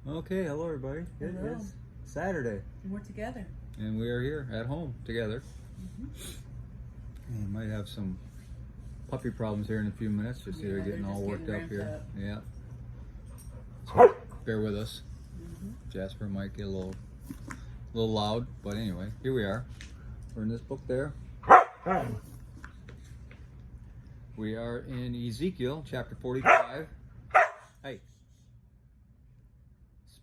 Okay, hello everybody. It Hello. is Saturday, And we're together. and we are here at home together. Mm-hmm. And might have some puppy problems here in a few minutes. Just see Yeah, they're getting they're all just worked getting up here. ramped up. Yeah. So bear with us. Mm-hmm. Jasper might get a little loud, but anyway, here we are. We're in this book there. We are in Ezekiel chapter 45. Hey.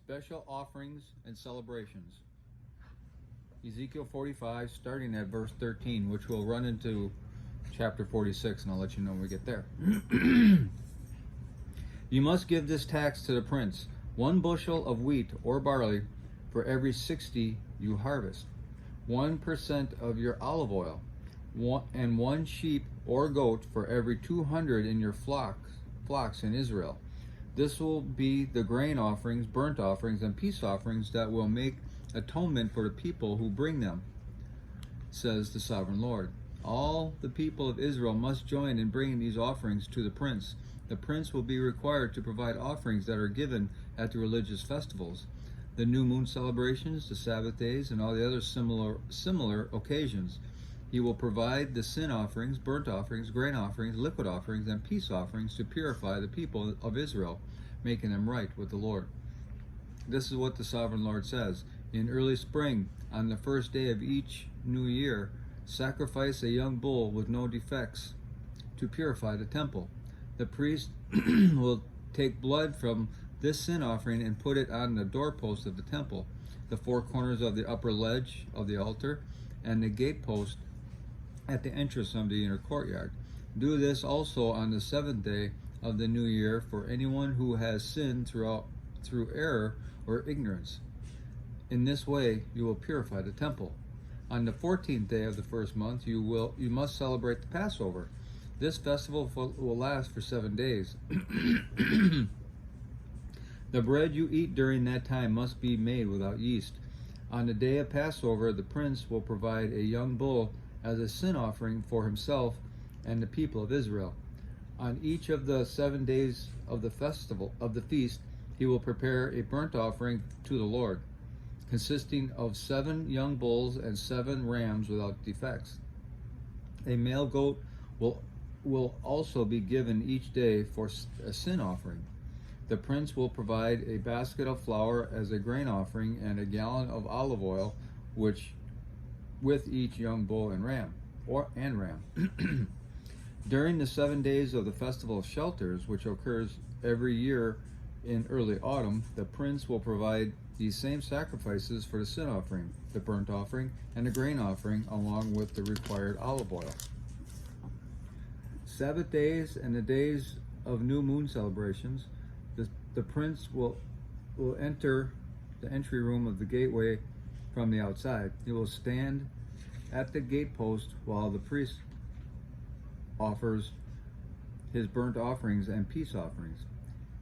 Special offerings and celebrations. Ezekiel 45, starting at verse 13, which will run into chapter 46, and I'll let you know when we get there. You must give this tax to the prince, 1 bushel of wheat or barley for every 60 you harvest, 1% of your olive oil, and 1 sheep or goat for every 200 in your flocks in Israel. This will be the grain offerings, burnt offerings, and peace offerings that will make atonement for the people who bring them, says the sovereign Lord. All the people of Israel must join in bringing these offerings to the prince. The prince will be required to provide offerings that are given at the religious festivals, the new moon celebrations, the Sabbath days, and all the other similar occasions. He will provide the sin offerings, burnt offerings, grain offerings, liquid offerings, and peace offerings to purify the people of Israel, making them right with the Lord. This is what the sovereign Lord says. In early spring, on the first day of each new year, sacrifice a young bull with no defects to purify the temple. The priest will take blood from this sin offering and put it on the doorpost of the temple, the 4 corners of the upper ledge of the altar, and the gatepost at the entrance of the inner courtyard. Do this also on the 7th day of the new year for anyone who has sinned through error or ignorance. In this way you will purify the temple. On the 14th day of the first month you must celebrate the Passover. This festival will last for 7 days. The bread you eat during that time must be made without yeast. On the day of Passover, the prince will provide a young bull as a sin offering for himself and the people of Israel. On each of the 7 days of the feast, he will prepare a burnt offering to the Lord, consisting of 7 young bulls and 7 rams without defects. A male goat will also be given each day for a sin offering. The prince will provide a basket of flour as a grain offering and a gallon of olive oil, with each young bull and ram. During the 7 days of the Festival of Shelters, which occurs every year in early autumn, the prince will provide these same sacrifices for the sin offering, the burnt offering, and the grain offering, along with the required olive oil. Sabbath days and the days of new moon celebrations, the prince will enter the entry room of the gateway from the outside. He will stand at the gatepost while the priest offers his burnt offerings and peace offerings.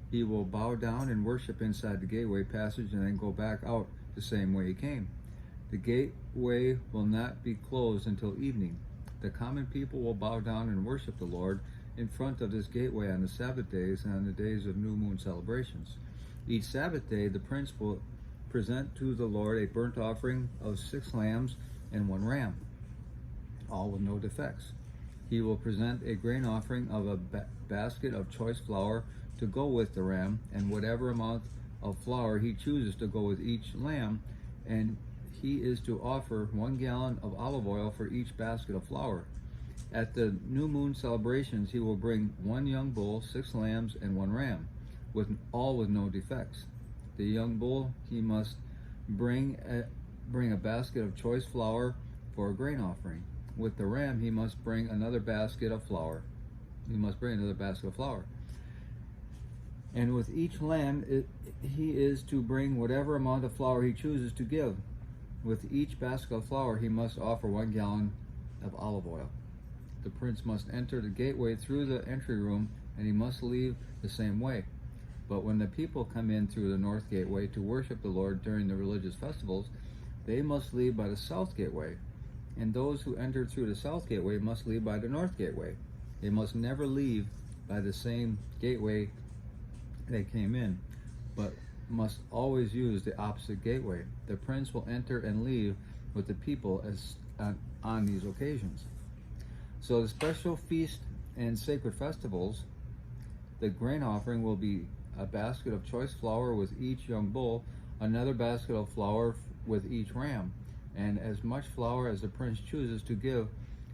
He will bow down and worship inside the gateway passage and then go back out the same way he came. The gateway will not be closed until evening. The common people will bow down and worship the Lord in front of this gateway on the Sabbath days and on the days of new moon celebrations. Each Sabbath day, the prince will present to the Lord a burnt offering of 6 lambs and 1 ram, all with no defects. He will present a grain offering of a basket of choice flour to go with the ram, and whatever amount of flour he chooses to go with each lamb, and he is to offer 1 gallon of olive oil for each basket of flour. At the new moon celebrations, he will bring 1 young bull, 6 lambs, and 1 ram, all with no defects. The young bull he must bring a basket of choice flour for a grain offering. With the ram, he must bring another basket of flour. And with each lamb, he is to bring whatever amount of flour he chooses to give. With each basket of flour, he must offer 1 gallon of olive oil. The prince must enter the gateway through the entry room, and he must leave the same way. But when the people come in through the north gateway to worship the Lord during the religious festivals, they must leave by the south gateway. And those who enter through the south gateway must leave by the north gateway. They must never leave by the same gateway they came in, but must always use the opposite gateway. The prince will enter and leave with the people as on these occasions. So the special feast and sacred festivals, the grain offering will be a basket of choice flour with each young bull, another basket of flour with each ram, and as much flour as the prince chooses to give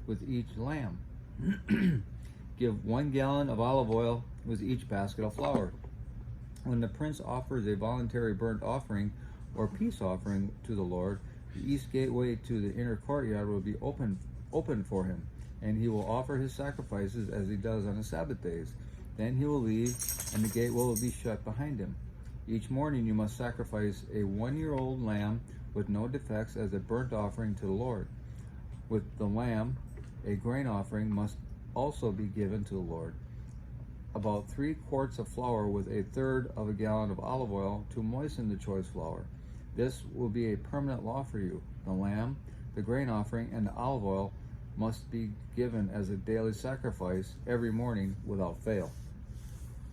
with each lamb. Give 1 gallon of olive oil with each basket of flour. When the prince offers a voluntary burnt offering or peace offering to the Lord, the east gateway to the inner courtyard will be open for him, and he will offer his sacrifices as he does on the Sabbath days. Then he will leave, and the gateway will be shut behind him. Each morning you must sacrifice a 1-year-old lamb with no defects as a burnt offering to the Lord. With the lamb, a grain offering must also be given to the Lord. About 3 quarts of flour with 1/3 of a gallon of olive oil to moisten the choice flour. This will be a permanent law for you. The lamb, the grain offering, and the olive oil must be given as a daily sacrifice every morning without fail.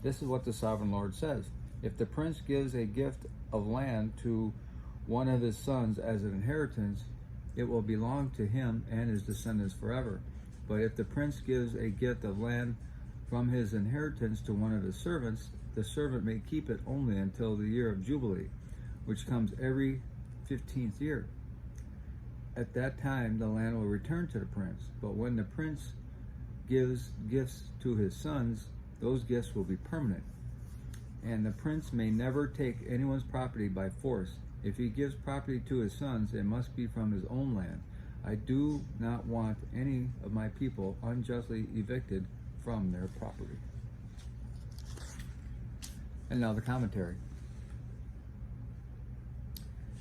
This is what the sovereign Lord says. If the prince gives a gift of land to one of his sons as an inheritance, it will belong to him and his descendants forever. But if the prince gives a gift of land from his inheritance to one of his servants, the servant may keep it only until the year of Jubilee, which comes every 15th year. At that time, the land will return to the prince. But when the prince gives gifts to his sons, those gifts will be permanent. And the prince may never take anyone's property by force. If he gives property to his sons, it must be from his own land. I do not want any of my people unjustly evicted from their property. And now the commentary.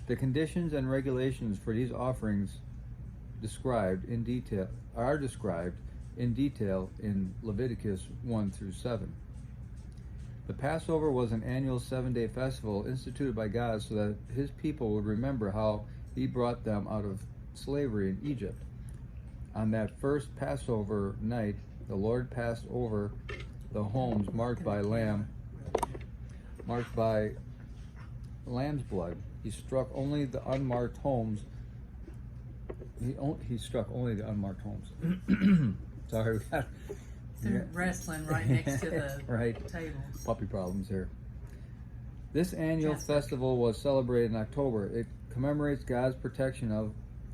The conditions and regulations for these offerings are described in detail in Leviticus 1-7. The Passover was an annual 7-day festival instituted by God so that his people would remember how he brought them out of slavery in Egypt. On that first Passover night, the Lord passed over the homes marked by lamb's blood. He struck only the unmarked homes. He struck only the unmarked homes. Sorry, we got They're wrestling right next to the right. tables. Puppy problems here. This annual festival was celebrated in October. It commemorates God's protection of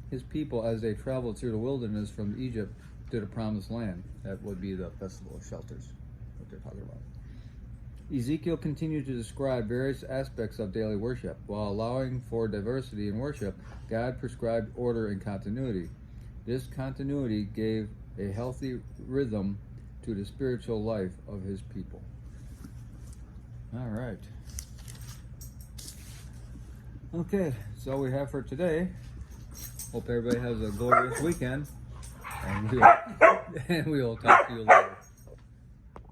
his people as they traveled through the wilderness from Egypt to the promised land. That would be the Festival of Shelters, what they're talking about. Ezekiel continued to describe various aspects of daily worship. While allowing for diversity in worship, God prescribed order and continuity. This continuity gave a healthy rhythm to the spiritual life of his people. All right. Okay, that's all we have for today. Hope everybody has a glorious weekend, and we will talk to you later.